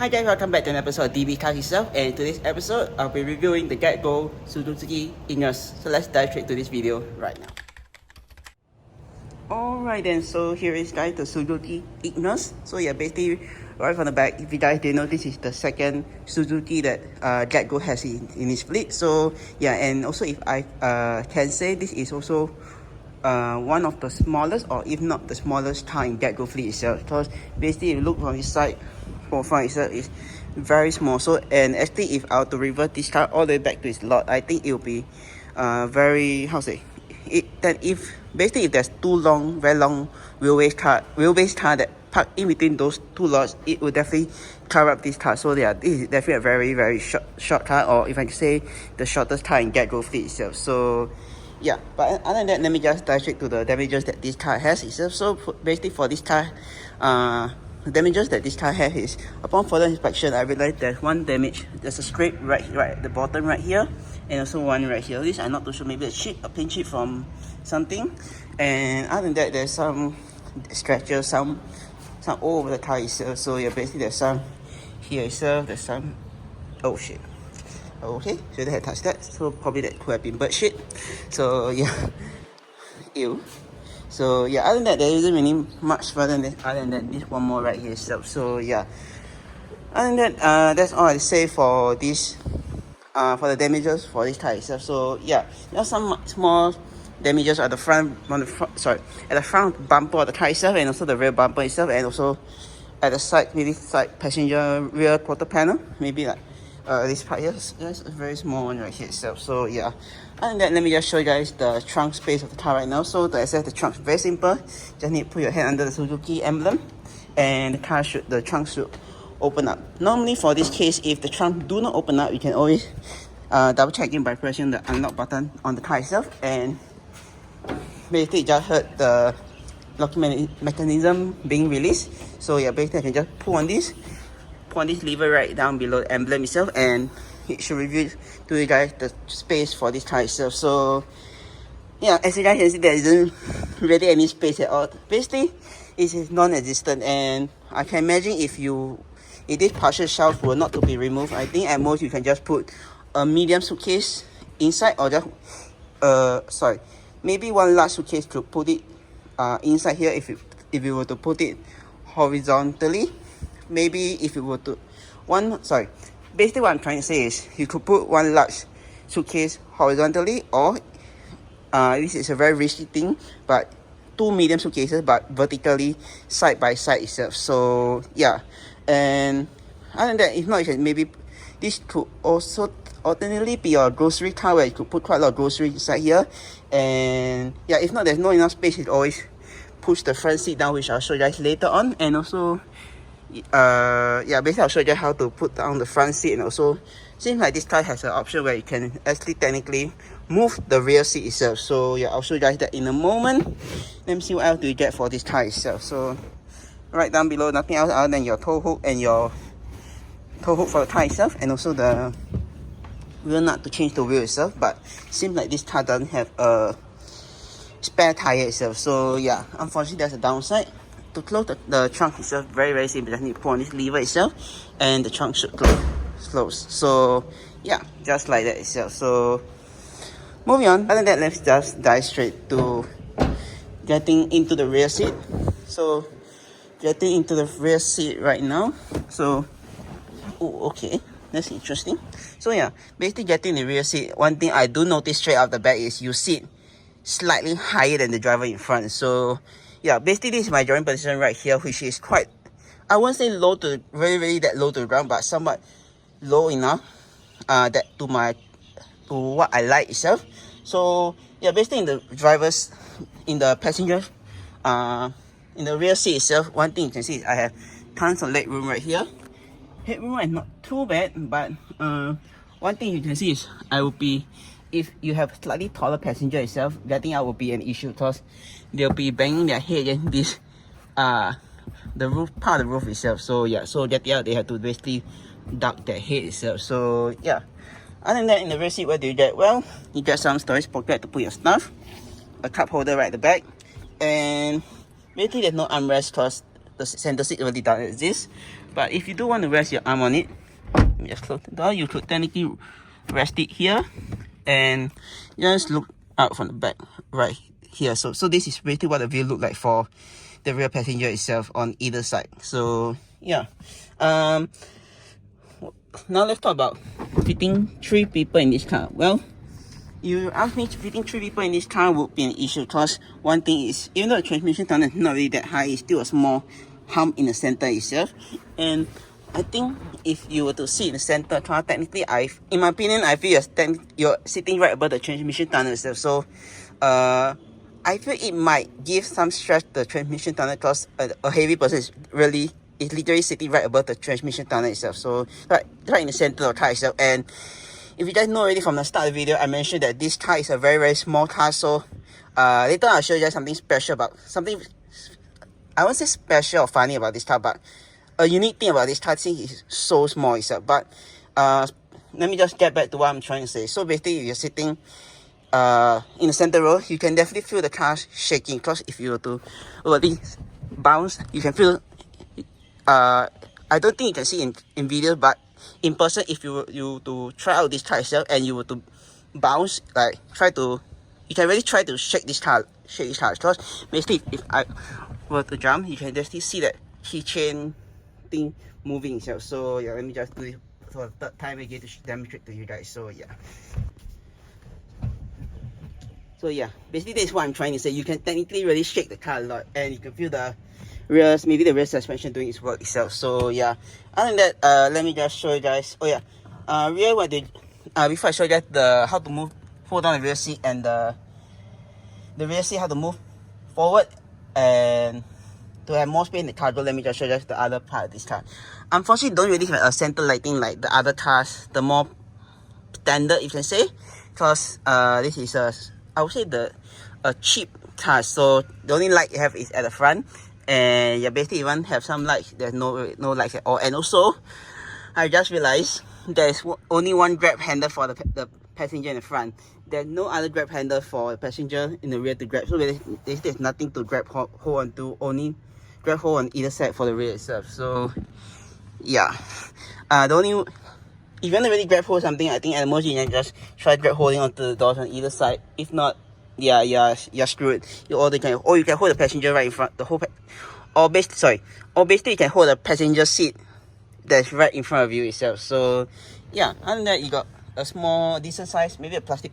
Hi guys, welcome back to an episode of DB Cars itself, and in today's episode, I'll be reviewing the GetGo Suzuki Ignis. So let's dive straight to this video right now. Alright then, so here is guys the Suzuki Ignis. So yeah, basically right from the back, if you guys didn't know, this is the second Suzuki that GetGo has in its fleet. So yeah, and also if I can say, this is also one of the smallest, or if not the smallest car in GetGo fleet itself, because basically if you look from this side, from front itself, is very small. So and actually if I were to reverse this car all the way back to its lot, I think it will be very, how to say it, that if basically if there's very long wheelbase car that park in between those two lots, it will definitely cover up this car. So yeah, this is definitely a very short car, or if I can say the shortest car in GetGo fleet itself. So yeah, but other than that, let me just dive straight to the damages that this car has itself. So basically for this car, the damages that this car has is, upon further inspection, I realized there's one damage. There's a scrape right at the bottom right here, and also one right here. This I'm not too sure, maybe a paint chip from something. And other than that, there's some scratches, some all over the car itself. So yeah, basically there's some here itself, there's some, oh shit. Okay, should have touched that. So probably that could have been bird shit. So yeah, ew. So yeah, other than that, there isn't really much further than this, other than this one more right here itself. So yeah, other than that, that's all I say for this, for the damages for this car itself. So yeah, there's some small damages at the front, at the front bumper of the car itself, and also the rear bumper itself, and also at the side, maybe side passenger rear quarter panel, maybe like this part here. There's a very small one right here itself. So yeah, other than that, let me just show you guys the trunk space of the car right now. So to access the trunk, very simple. Just need to put your hand under the Suzuki emblem, and the trunk should open up. Normally for this case, if the trunk do not open up, you can always double check in by pressing the unlock button on the car itself, and basically just hurt the locking mechanism being released. So yeah, basically I can just pull on this lever right down below the emblem itself, and it should reveal to you guys the space for this car itself. So yeah, as you guys can see, there isn't really any space at all. Basically it is non-existent, and I can imagine if this partial shelf were not to be removed, I think at most you can just put a medium suitcase inside, or just maybe one large suitcase to put it inside here. If you were to put it horizontally, maybe if you were to basically what I'm trying to say is, you could put one large suitcase horizontally, or this is a very risky thing, but two medium suitcases but vertically side by side itself. So yeah, and other than that, if not, maybe this could also alternatively be your grocery car, where you could put quite a lot of groceries inside here. And yeah, if not, there's not enough space, you always push the front seat down, which I'll show you guys later on. And also yeah, basically I'll show you guys how to put down the front seat. And also seems like this car has an option where you can actually technically move the rear seat itself. So yeah, I'll show you guys that in a moment. Let me see what else do you get for this car itself. So right down below, nothing else other than your tow hook and your tow hook for the car itself, and also the wheel nut to change the wheel itself. But seems like this car doesn't have a spare tire itself. So yeah, unfortunately that's a downside. To close the trunk itself, very simple. Just need to pull on this lever itself, and the trunk should close. So yeah, just like that itself. So moving on, other than that, let's just dive straight to getting into the rear seat. So getting into the rear seat right now. So okay, that's interesting. So yeah, basically getting the rear seat, one thing I do notice straight off the back is you sit slightly higher than the driver in front. So yeah, basically this is my driving position right here, which is quite, I won't say low to very that low to the ground, but somewhat low enough that to what I like itself. So yeah, basically in the passenger in the rear seat itself, one thing you can see is I have tons of leg room right here. Headroom is not too bad, but one thing you can see is if you have slightly taller passenger itself, getting out will be an issue, because they'll be banging their head against this the roof, part of the roof itself. So yeah, so getting out they have to basically duck their head itself. So yeah, other than that, in the rear seat, what do you get? Well, you get some storage pocket to put your stuff, a cup holder right at the back, and basically there's no armrest because the center seat already doesn't exist. But if you do want to rest your arm on it, let me just close the door. You could technically rest it here and just look out from the back right here. So this is basically what the view look like for the rear passenger itself on either side. So yeah, now let's talk about fitting 3 people in this car. Well, you ask me, fitting 3 people in this car would be an issue, because one thing is, even though the transmission tunnel is not really that high, it's still a small hump in the center itself. And I think if you were to sit in the center, technically, in my opinion, I feel you're sitting right above the transmission tunnel itself. So I feel it might give some stress to the transmission tunnel, because a heavy person is literally sitting right above the transmission tunnel itself. So right in the center of the car itself. And if you guys know already from the start of the video, I mentioned that this car is a very, very small car. So later I'll show you guys something special about I won't say special or funny about this car, but a unique thing about this car is so small itself. But let me just get back to what I'm trying to say. So basically, if you're sitting in the center row, you can definitely feel the car shaking, because if you were to bounce, you can feel I don't think you can see in videos, but in person, if you were to try out this car itself and you were to bounce, like you can really try to shake this car, because basically if I were to jump, you can just see that keychain thing moving itself. So yeah, let me just do it for the third time again to demonstrate to you guys. So yeah, basically that's what I'm trying to say. You can technically really shake the car a lot, and you can feel the rear suspension doing its work itself. So yeah, other than that, let me just show you guys. Oh yeah, before I show you guys how to pull down the rear seat, and the rear seat, how to move forward and to have more space in the cargo, let me just show you guys the other part of this car. Unfortunately, don't really have a center lighting like the other cars, the more standard, you can say, because this is I would say a cheap car. So the only light you have is at the front, and you basically even have some lights. There's no lights at all. And also, I just realized there's only one grab handle for the passenger in the front. There's no other grab handle for the passenger in the rear to grab. So there's nothing to grab hold on to, only grab hold on either side for the rear itself. So yeah, if you want to really grab hold something, I think at the most you can just try grab holding onto the doors on either side. If not, yeah, you're screwed. Or you can hold the passenger right in front, or basically you can hold the passenger seat that's right in front of you itself. So yeah, other than that, you got a small decent size, maybe a plastic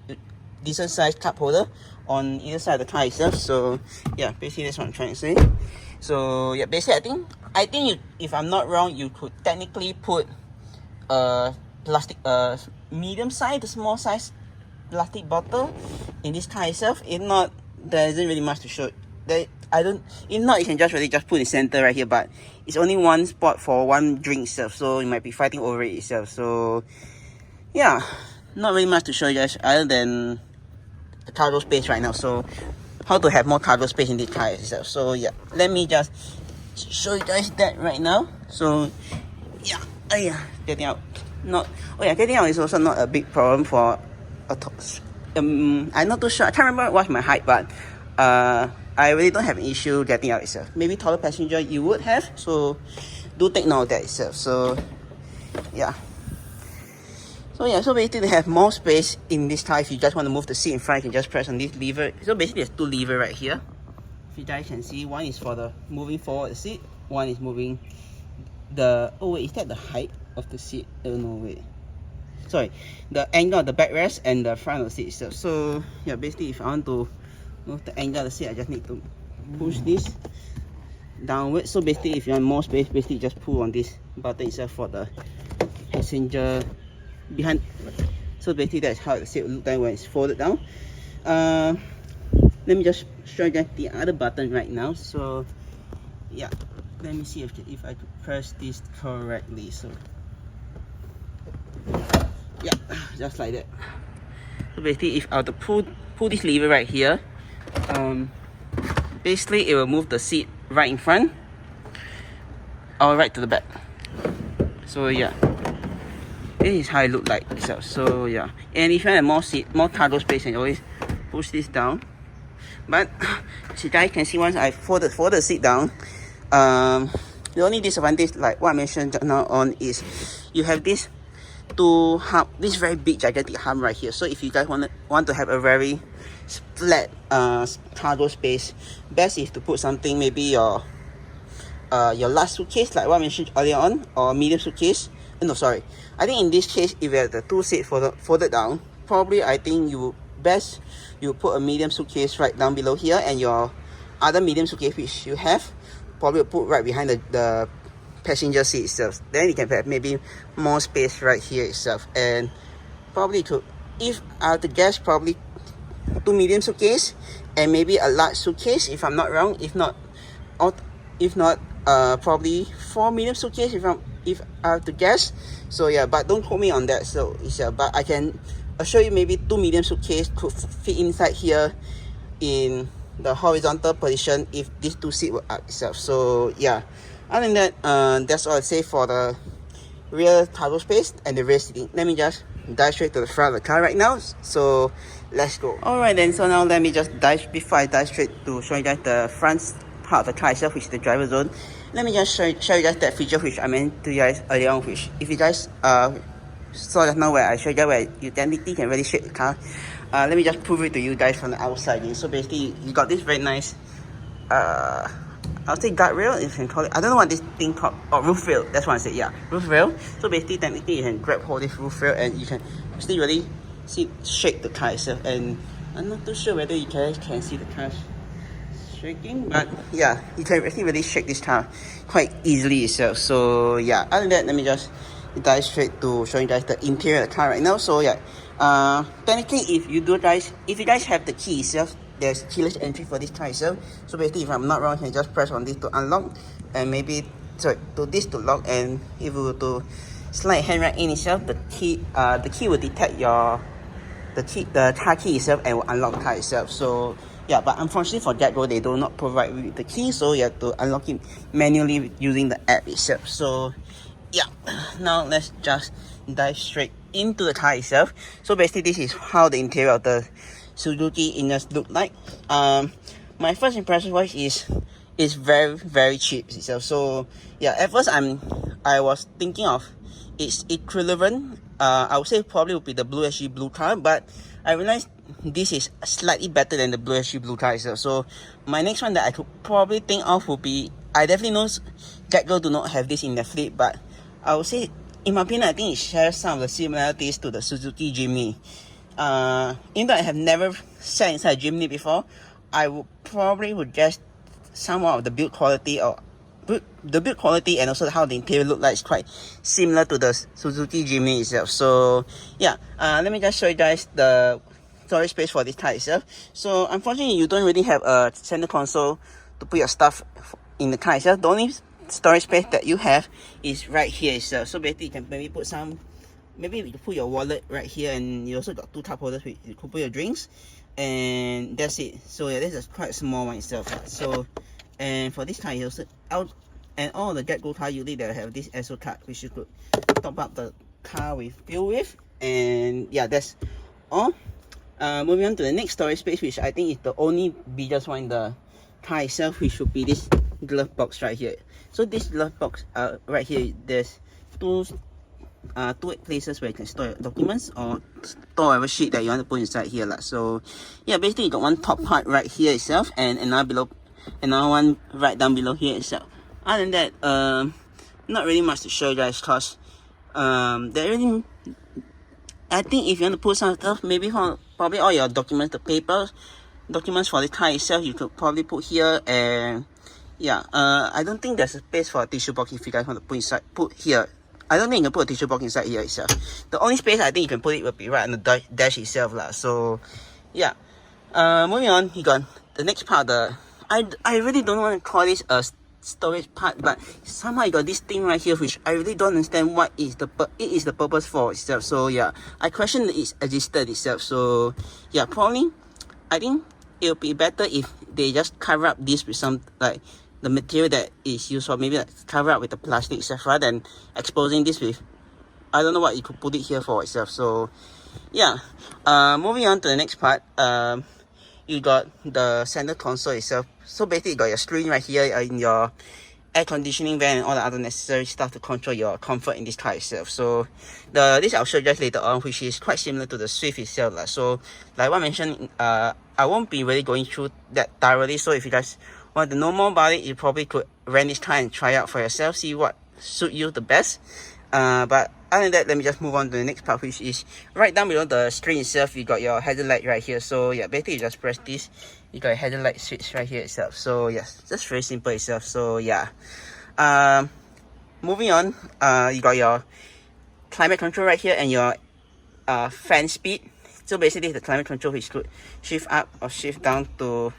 decent size cup holder on either side of the car itself. So yeah, basically that's what I'm trying to say. So yeah, basically I think if I'm not wrong, you could technically put plastic medium size to small size plastic bottle in this car itself. If not, there isn't really much to show. If not, you can just put in the center right here, but it's only one spot for one drink itself, so you might be fighting over it itself. So yeah, not really much to show you guys other than the cargo space right now. So how to have more cargo space in this car itself. So yeah, let me just show you guys that right now. So yeah, getting out. Getting out is also not a big problem for I'm not too sure. I can't remember what's my height, but I really don't have an issue getting out itself. Maybe taller passenger you would have, so do take note of that itself. So yeah. So basically they have more space in this car. If you just want to move the seat in front, you can just press on this lever. So basically there's 2 levers right here. If you guys can see, one is for the moving forward the seat, one is moving the, is that the height of the seat? Oh no, wait. Sorry, the angle of the backrest and the front of the seat itself. So yeah, basically if I want to move the angle of the seat, I just need to push this downwards. So basically if you want more space, basically just pull on this button itself for the passenger behind. So basically that's how the seat will look like when it's folded down. Let me just show you guys the other button right now. So yeah, let me see if I could press this correctly. So yeah, just like that. So basically if I were to pull this lever right here, basically it will move the seat right in front or right to the back. So yeah, this is how it look like itself. So yeah, and if you have more cargo space, you can always push this down. But as you guys can see, once I fold the seat down, The only disadvantage, like what I mentioned just now on, is you have this two hump, this very big gigantic hump right here. So if you guys want to have a very flat cargo space, best is to put something, maybe your large suitcase, like what I mentioned earlier on, or medium suitcase. No, sorry. I think in this case, if you have the two seats folded down, probably I think you put a medium suitcase right down below here, and your other medium suitcase which you have probably put right behind the passenger seat itself. Then you can have maybe more space right here itself, and probably if I have to guess, probably two medium suitcase and maybe a large suitcase if I'm not wrong. If not, probably four medium suitcase if I have to guess. So yeah, but don't quote me on that. So but I can assure you maybe two medium suitcase could fit inside here in the horizontal position if these two seats were up itself. So yeah, other than that, that's all I say for the rear cargo space and the rear seating. Let me just dive straight to the front of the car right now. So let's go. Alright then, so now let me just before I dive straight to show you guys the front part of the car itself, which is the driver zone. Let me just show you guys that feature which I meant to you guys earlier on, which if you guys saw just now where I showed you where you technically can really shake the car. Let me just prove it to you guys from the outside. So basically, you got this very nice I'll say guardrail, if you can call it. I don't know what this thing called. Oh, roof rail. That's what I said. Yeah, roof rail. So basically, technically, you can grab hold of this roof rail and you can still really shake the car itself. And I'm not too sure whether you guys can see the car shaking, but yeah, you can actually really shake this car quite easily itself. So yeah, other than that, let me just dive straight to showing you guys the interior of the car right now. So yeah, technically, if you guys have the key itself, there's keyless entry for this car itself. So basically, if I'm not wrong, you can just press on this to unlock, and maybe to this to lock. And if you were to slide hand right in itself, the key will detect the car key itself and will unlock the car itself. So yeah, but unfortunately for GetGo, they do not provide with the key, so you have to unlock it manually using the app itself. So yeah, now let's just dive straight into the car itself. So basically, this is how the interior of the Suzuki Ignis look like. My first impression was is very, very cheap itself. So yeah, at first I was thinking of its equivalent. I would say probably would be the Blue SG Blue car, but I realized this is slightly better than the Blue SG Blue car itself. So my next one that I could probably think of would be, I definitely know GetGo do not have this in their fleet, but I would say, in my opinion, I think it shares some of the similarities to the Suzuki Jimny. Even though I have never sat inside a Jimny before, I would guess somewhat of the build quality and also how the interior look like is quite similar to the Suzuki Jimny itself. So yeah, let me just show you guys the storage space for this car itself. So unfortunately, you don't really have a center console to put your stuff in the car itself. The only storage space that you have is right here itself. So basically, you can maybe put you put your wallet right here, and you also got two cup holders where you can put your drinks, and that's it. So yeah, this is quite a small one itself. So, and for this car, you also and all the GetGo car usually they have this ESO card which you could top up the car with fuel with, and yeah, that's all. Moving on to the next storage space, which I think is the only biggest one in the car itself, which should be this glove box right here. So this glove box right here, there's two places where you can store your documents or store whatever sheet that you want to put inside here. So yeah, basically you got one top part right here itself, and another one right down below here itself. Other than that, not really much to show you guys, cause there really, I think if you want to put some stuff, maybe probably all your documents, documents for the car itself, you could probably put here. And yeah, I don't think there's a space for a tissue box if you guys want to put here. I don't think you can put a tissue box inside here itself. The only space I think you can put it will be right on the dash itself lah. So yeah, moving on, you got the next part. I really don't want to call this a storage part, but somehow you got this thing right here which I really don't understand what it is the purpose for itself. So yeah, I question its existence itself. So yeah, probably I think it would be better if they just cover up this with some like the material that is used, or maybe like cover up with the plastic itself rather than exposing this with, I don't know what you could put it here for itself. So yeah, moving on to the next part. You got the center console itself. So basically you got your screen right here in your air conditioning vent and all the other necessary stuff to control your comfort in this car itself. So this I'll show you guys later on, which is quite similar to the Swift itself. So like what I mentioned, I won't be really going through that thoroughly. So if you guys want to know more about it, you probably could rent this car and try out for yourself, see what suit you the best. But other than that, let me just move on to the next part, which is right down below the screen itself. You got your hazard light right here. So yeah, basically you just press this, you got a hazard light switch right here itself. So yes, just very simple itself. So yeah, moving on, you got your climate control right here and your fan speed. So basically the climate control, which could shift up or shift down to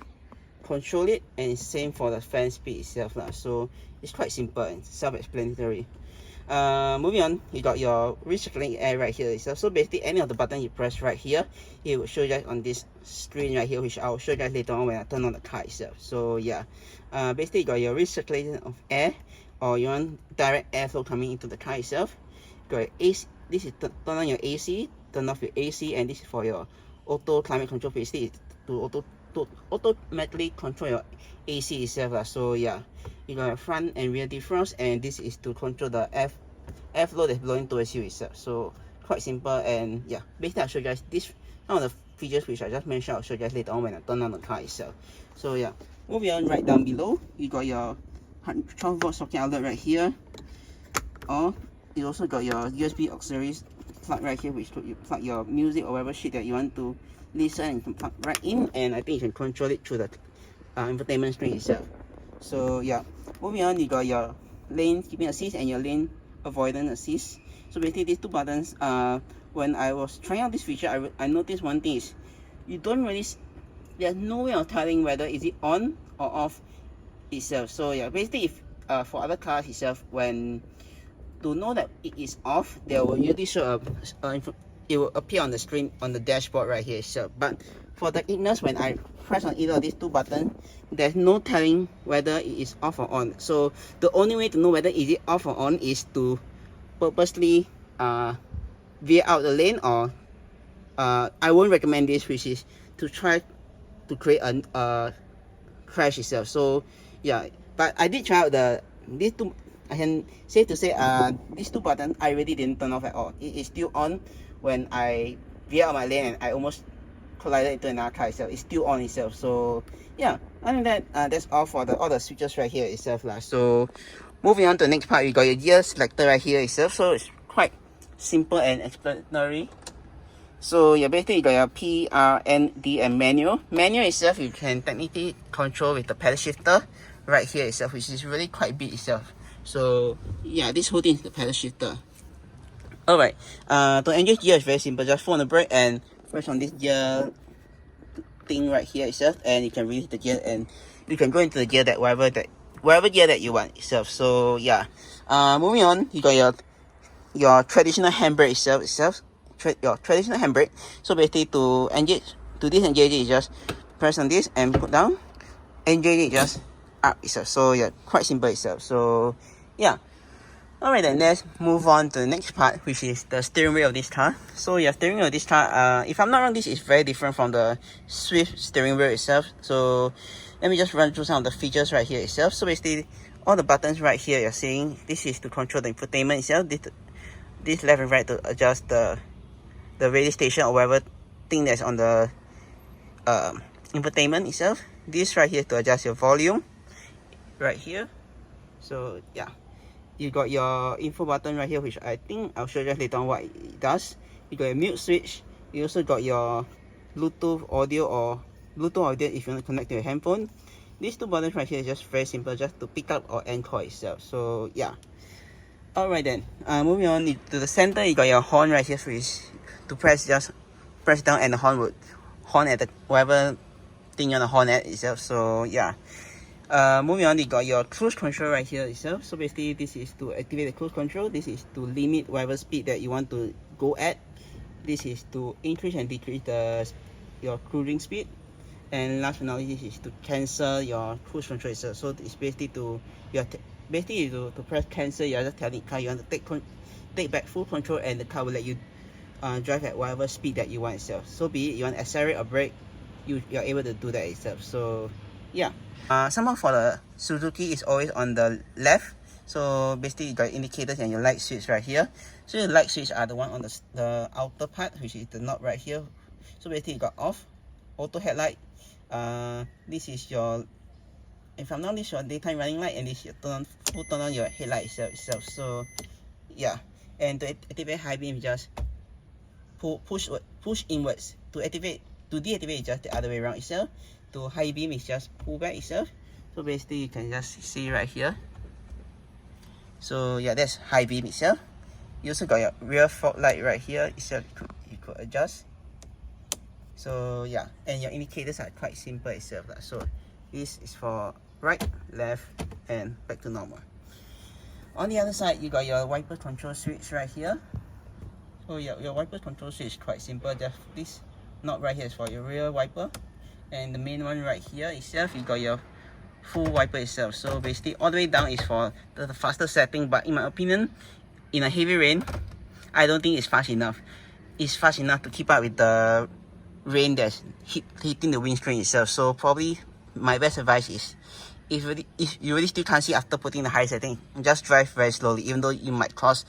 control it, and same for the fan speed itself lah. So it's quite simple and self-explanatory. Moving on, you got your recirculating air right here itself. So basically any of the button you press right here, it will show you guys on this screen right here, which I'll show you guys later on when I turn on the car itself. So yeah, basically you got your recirculation of air, or you want direct airflow coming into the car itself. You got your AC, this is turn on your AC, turn off your AC, and this is for your auto climate control. Basically to automatically control your AC itself. So yeah, you got your front and rear defrost, and this is to control the airflow that's blowing towards you itself. So quite simple, and yeah, basically I'll show you guys this, some of the features which I just mentioned. I'll show you guys later on when I turn on the car itself. So yeah, moving on, right down below you got your 12-volt socket outlet right here, or you also got your USB auxiliary plug right here, which you plug your music or whatever shit that you want to listen, and you can plug right in, and I think you can control it through the infotainment screen itself. So yeah, moving on, you got your lane keeping assist and your lane avoidance assist. So basically these two buttons, when I was trying out this feature, I noticed one thing is, you don't really, there's no way of telling whether is it on or off itself. So yeah, basically if for other cars itself, when to know that it is off, they will usually show it will appear on the screen on the dashboard right here itself. But for the Ignis, when I press on either of these two buttons, there's no telling whether it is off or on. So the only way to know whether is it off or on is to purposely veer out the lane, or I won't recommend this, which is to try to create a crash itself. So yeah, but I did try out these two. I can safe to say these two buttons I really didn't turn off at all. It is still on when I veer out my lane and I almost collided into another car itself. It's still on itself. So yeah, other than that, that's all for all the switches right here itself lah. So moving on to the next part, you got your gear selector right here itself. So it's quite simple and explanatory. So yeah, basically you got your P, R, N, D, and manual. Manual itself you can technically control with the pedal shifter right here itself, which is really quite big itself. So yeah, this whole thing is the pedal shifter. Alright, to engage gear is very simple. Just hold on the brake and press on this gear thing right here itself, and you can release the gear, and you can go into the gear that wherever gear that you want itself. So yeah, moving on, you got your traditional handbrake itself. Your traditional handbrake. So basically to disengage it, you just press on this and put down. Engage it, just up itself. So yeah, quite simple itself. So yeah. Alright then, let's move on to the next part, which is the steering wheel of this car. So yeah, steering wheel of this car, if I'm not wrong, this is very different from the Swift steering wheel itself. So let me just run through some of the features right here itself. So basically, all the buttons right here you're seeing, this is to control the infotainment itself. This left and right to adjust the radio station or whatever thing that's on the infotainment itself. This right here to adjust your volume right here. So yeah, you got your info button right here, which I think I'll show you later on what it does. You got your mute switch. You also got your Bluetooth audio, or Bluetooth audio if you want to connect to your handphone. These two buttons right here is just very simple, just to pick up or end call itself. So yeah. Alright then, moving on to the center, you got your horn right here, which is to just press down and the horn would horn at whatever thing you want to horn at itself. So yeah. Moving on, you got your cruise control right here itself. So basically this is to activate the cruise control. This is to limit whatever speed that you want to go at. This is to increase and decrease your cruising speed. And last but not least, this is to cancel your cruise control itself. So it's basically to press cancel. You're just telling the car you want to take back full control, and the car will let you drive at whatever speed that you want itself. So be it you want to accelerate or brake, you're able to do that itself. So yeah. Somehow for the Suzuki is always on the left. So basically you got indicators and your light switch right here. So your light switch are the one on the outer part, which is the knob right here. So basically you got off, auto headlight. This is your, if I'm not, this is your daytime running light, and this is your full turn on your headlight itself. So yeah, and to activate high beam, just push inwards. To deactivate is just the other way around itself. To high beam is just pull back itself. So basically you can just see right here. So yeah, that's high beam itself. You also got your rear fog light right here itself. You could adjust. So yeah, and your indicators are quite simple itself. So this is for right, left, and back to normal. On the other side, you got your wiper control switch right here. So your wiper control switch is quite simple. Just this knob right here is for your rear wiper, and the main one right here itself, you got your full wiper itself. So basically all the way down is for the faster setting, but in my opinion, in a heavy rain, I don't think it's fast enough. It's fast enough to keep up with the rain that's hitting the windscreen itself. So probably my best advice is, if you really still can't see after putting the high setting, just drive very slowly. Even though you might cause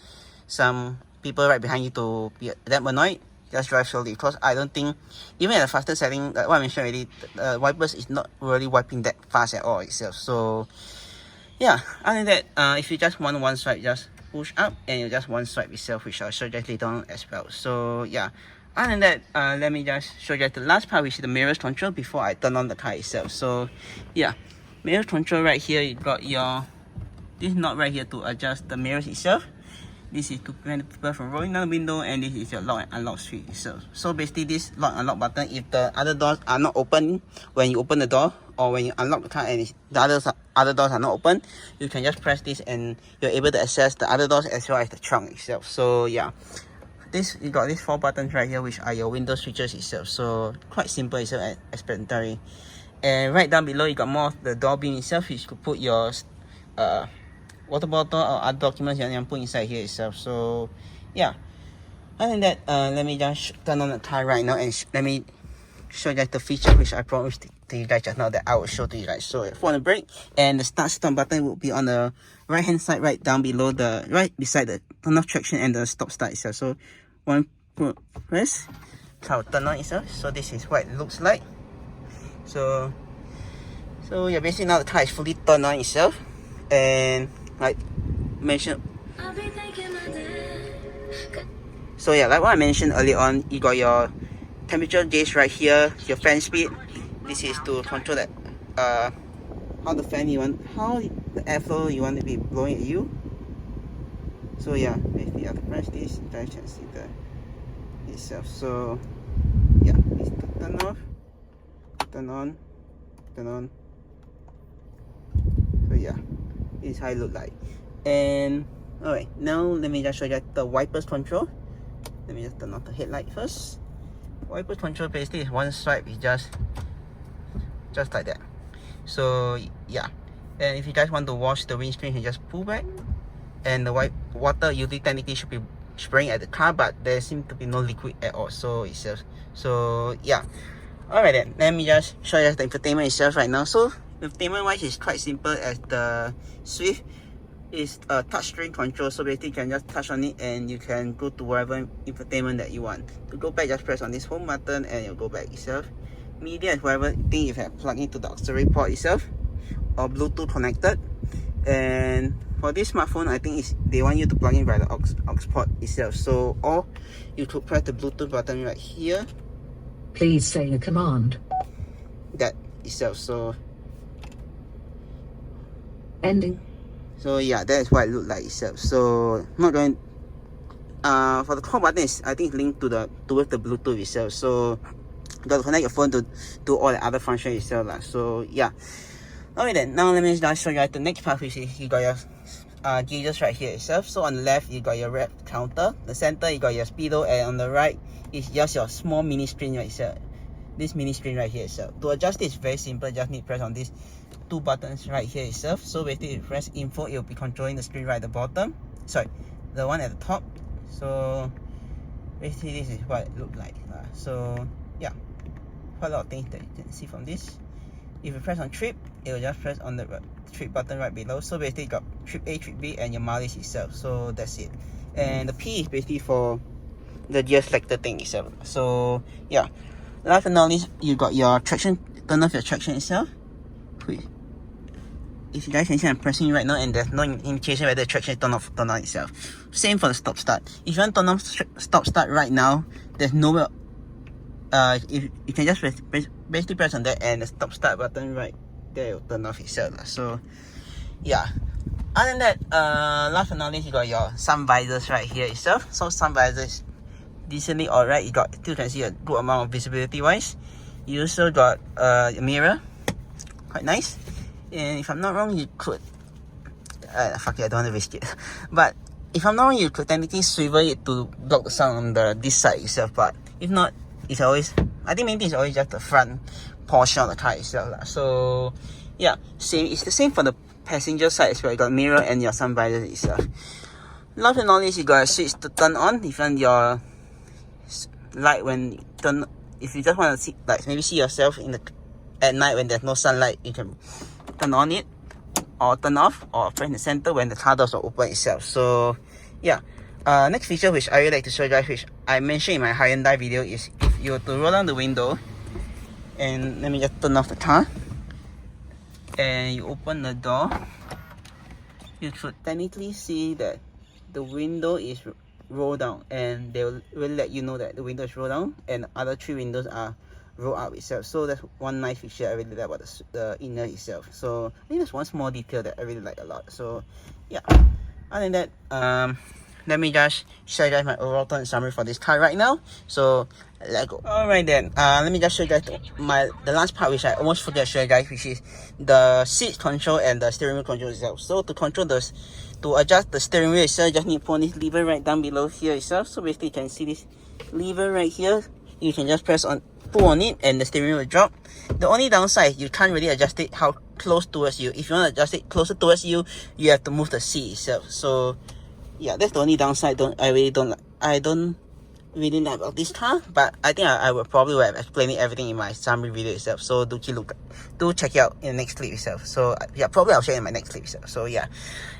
some people right behind you to be that annoyed, just drive slowly, because I don't think, even at the faster setting, like what I mentioned already, the wipers is not really wiping that fast at all itself. So yeah, other than that, if you just want one swipe, just push up, and you just one swipe itself, which I'll show you later on as well. So yeah, other than that, let me just show you the last part, which is the mirrors control, before I turn on the car itself. So yeah, mirror control right here, you got your this knob right here to adjust the mirrors itself. This is to prevent people from rolling down the window, and this is your lock and unlock switch itself. So basically this lock and unlock button, if the other doors are not open when you open the door, or when you unlock the car and the other doors are not open, you can just press this and you're able to access the other doors as well as the trunk itself. So yeah, you got these 4 buttons right here, which are your window switches itself. So quite simple itself and explanatory. And right down below, you got more of the door beam itself, which you could put your water bottle or other documents you want to put inside here itself. So yeah, other than that, let me just turn on the car right now, and let me show you guys the feature which I promised to you guys just now that I will show to you guys. So for the brake, and the start button will be on the right hand side, right down below, right beside the turn off traction and the stop start itself. So one press, car will turn on itself. So this is what it looks like. So yeah, basically now the car is fully turned on itself, and like mentioned, so yeah, like what I mentioned earlier on, you got your temperature gauge right here, your fan speed. This is to control that how the airflow you want to be blowing at you. So yeah, basically you have to press this, you guys can see the itself. So yeah, it's turn off, turn on. So yeah, this is how it look like. And alright, now let me just show you the wipers control. Let me just turn off the headlight first. Wipers control basically is one swipe, is just like that. So yeah, and if you guys want to wash the windscreen, you just pull back, and the water usually technically should be spraying at the car, but there seems to be no liquid at all. So yeah. Alright then, let me just show you the infotainment itself right now. So infotainment wise is quite simple, as the Swift is a touchscreen control. So basically you can just touch on it and you can go to whatever infotainment that you want. To go back, just press on this home button and you'll go back itself. Media is whatever thing you have plugged into the auxiliary port itself, or Bluetooth connected. And for this smartphone, I think they want you to plug in by the aux port itself. So, or you could press the Bluetooth button right here. Please say a command. That itself. So ending. So yeah, that is what it looks like itself. So not going. For the call button is, I think, linked towards the Bluetooth itself. So you got to connect your phone to do all the other functions itself lah. So yeah. Alright then, now let me just show you the next part, which is you got your gauges right here itself. So on the left you got your rev counter, the center you got your speedo, and on the right is just your small mini screen right here. This mini screen right here itself. To adjust this, very simple, just need to press on these 2 buttons right here itself. So basically you press info, it will be controlling the screen right at the bottom, sorry, the one at the top. So basically this is what it looks like. So yeah, quite a lot of things that you can see from this. If you press on trip, it will just press on the trip button right below. So basically you got trip A, trip B, and your mileage itself. So that's it. And the P is basically for the gear selector thing itself. So yeah, last but not least, you got your traction. Turn off your traction itself. If you guys can see, I'm pressing right now and there's no indication whether the traction is turned off or turned on itself. Same for the stop start. If you want to turn off stop start right now, there's nowhere. If you can just basically press on that and the stop start button right there will turn off itself. So yeah. Other than that, last but not least, you got your sun visors right here itself. So sun visors decently alright. You got still can see a good amount of visibility wise. You also got a mirror, quite nice. And if I'm not wrong, you could fuck it, I don't want to risk it. But if I'm not wrong, you could technically swivel it to block the sun on this side itself. But if not, it's always, I think main thing is always just the front portion of the car itself. So yeah, it's the same for the passenger side as well. You got mirror and your sun visor itself. Last but not least, you got a switch to turn on. If you want your light when you turn, if you just want to see, like maybe see yourself at night when there's no sunlight, you can turn on it or turn off, or press in the center when the car doors are open itself. So yeah, next feature which I really like to show you guys, which I mentioned in my Hyundai video, is if you were to roll down the window, and let me just turn off the car, and you open the door, you should technically see that the window is rolled down, and they will let you know that the window is rolled down and other 3 windows are roll up itself. So that's one nice feature I really like about the inner itself. So I think that's one small detail that I really like a lot. So yeah, other than that, let me just show you guys my overall thought and summary for this car right now. So let's go. Alright then, let me just show you guys the last part which I almost forgot to show you guys, which is the seat control and the steering wheel control itself. So to adjust the steering wheel itself, you just need to pull this lever right down below here itself. So basically you can see this lever right here. You can just pull on it and the steering wheel will drop. The only downside, you can't really adjust it how close towards you. If you want to adjust it closer towards you, you have to move the seat itself. So yeah, that's the only downside I don't really like about this car. But I think I will probably have explained everything in my summary video itself. So do check it out in the next clip itself. So yeah, probably I'll share in my next clip itself. So yeah,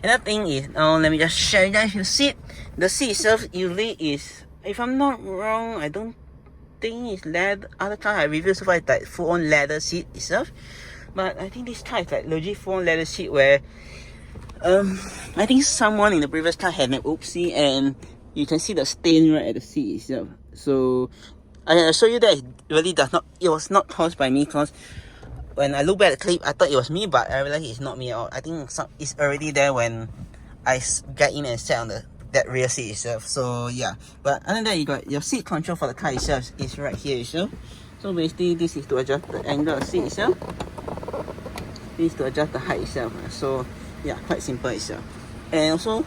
another thing is, let me just show you guys the seat. The seat itself usually is, if I'm not wrong, I don't think it's leather. Other car I reviewed so far is like full on leather seat itself, but I think this car is like legit full on leather seat where I think someone in the previous car had an oopsie and you can see the stain right at the seat itself. So I can assure you that it was not caused by me, because when I look back at the clip I thought it was me, but I realized it's not me at all. I think it's already there when I get in and sat on that rear seat itself. So yeah, but other than that, you got your seat control for the car itself is right here itself. So basically this is to adjust the angle of the seat itself, this is to adjust the height itself. So yeah, quite simple itself. And also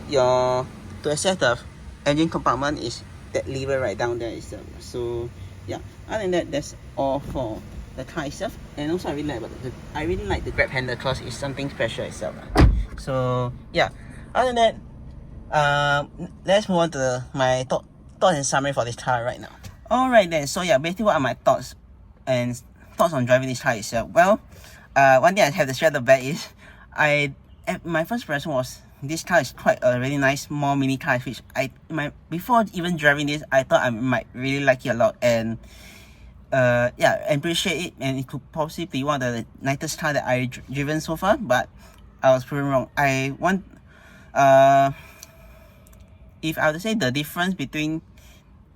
to access the engine compartment is that lever right down there itself. So yeah, other than that, that's all for the car itself. And also I really like the grab handle, because it's something special itself. So yeah, other than that, let's move on to my thoughts and summary for this car right now. Alright then, so yeah, basically what are my thoughts on driving this car itself? Well, one thing I have to share the back is, my first impression was this car is quite a really nice small mini car, which before even driving this, I thought I might really like it a lot, and yeah, appreciate it, and it could possibly be one of the nicest car that I've driven so far, but I was proven wrong. If I were to say the difference between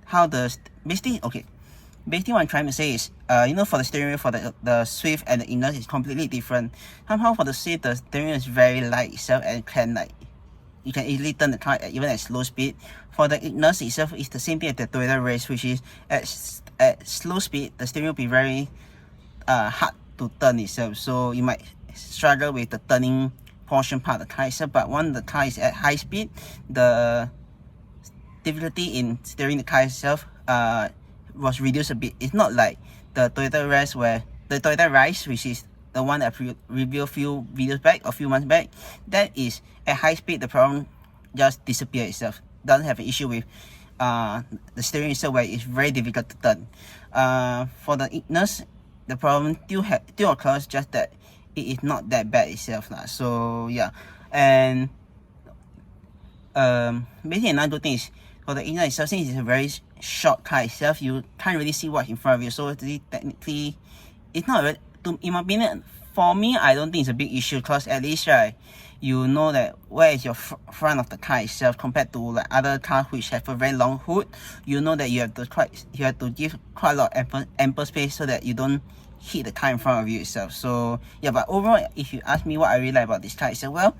how basically what I'm trying to say is, for the steering wheel for the Swift and the Ignis is completely different. Somehow for the Swift, the steering wheel is very light itself, and you can easily turn the car even at slow speed. For the Ignis itself, it's the same thing as the Toyota Race, which is at slow speed, the steering will be very hard to turn itself. So you might struggle with the turning portion part of the car itself. But when the car is at high speed, the difficulty in steering the car itself was reduced a bit. It's not like the Toyota Rise, which is the one that I reviewed a few videos back, a few months back. That is at high speed, the problem just disappears itself. Doesn't have an issue with the steering itself, where it's very difficult to turn. For the Ignis, the problem still occurs, just that it is not that bad itself lah. So yeah, and basically another good thing is for the Ignis itself, since it's a very short car itself, you can't really see what's in front of you. So technically, it's not very, in my opinion, for me, I don't think it's a big issue, because at least right, you know that where is your front of the car itself compared to like other cars which have a very long hood. You know that you have to give quite a lot of ample space so that you don't hit the car in front of you itself. So yeah, but overall, if you ask me what I really like about this car itself, well,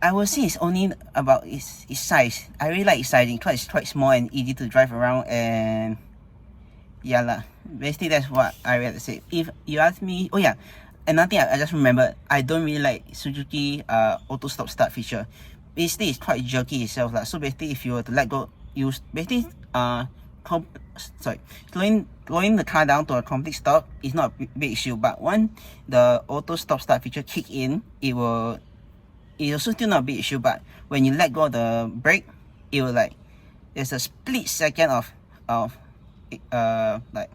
I will say it's only about its size. I really like its sizing because it's quite small and easy to drive around, and yeah lah. Basically, that's what I really have to say. If you ask me, oh yeah, another thing I just remembered, I don't really like Suzuki auto stop start feature. Basically, it's quite jerky itself lah. So basically, if you were to let go, you basically slowing the car down to a complete stop is not a big issue. But when the auto stop start feature kick in, it's also still not a big issue. But when you let go of the brake, it will like, there's a split second of like,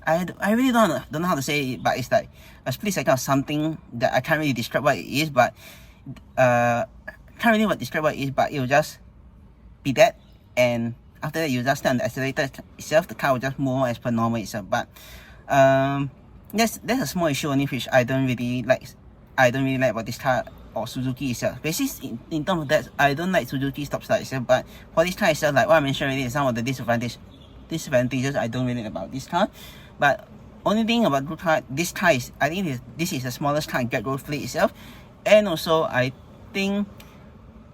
I really don't know how to say it, but it's like a split second of something that I can't really describe what it is, but it will just be that, and after that you just stay on the accelerator itself, the car will just move on as per normal itself. But that's a small issue only, which I don't really like about this car or Suzuki itself. Basically, in terms of that, I don't like Suzuki stop start itself, but for this car itself, like what I mentioned already, some of the disadvantages I don't really like about this car. But only thing about this car is, I think this is the smallest car in Get Go fleet itself, and also I think,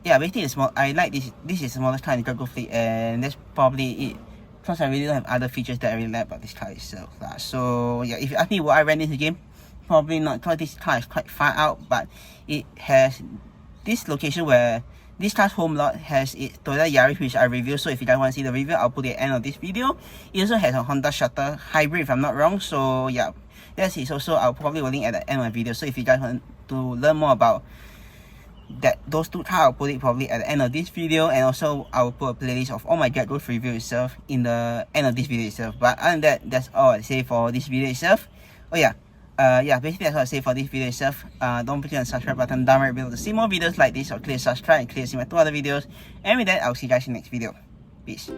yeah, basically I like this is the smallest car in Get Go fleet, and that's probably it, because I really don't have other features that I really like about this car itself. So yeah, if you ask me what I ran into the game, probably not, because this car is quite far out, but it has this location where this car's home lot has Toyota Yaris, which I reviewed. So if you guys want to see the review, I'll put it at the end of this video. It also has a Honda Shutter Hybrid, if I'm not wrong. So yeah, that is also, I'll probably link at the end of my video. So if you guys want to learn more about those two cars, I'll put it probably at the end of this video, and also I'll put a playlist of all my Get Go review itself in the end of this video itself. But other than that, that's all I say for this video itself. Oh yeah. Basically that's what I say for this video itself. Don't forget the subscribe button down right below to see more videos like this, or click subscribe and click see my 2 other videos. And with that, I'll see you guys in the next video. Peace.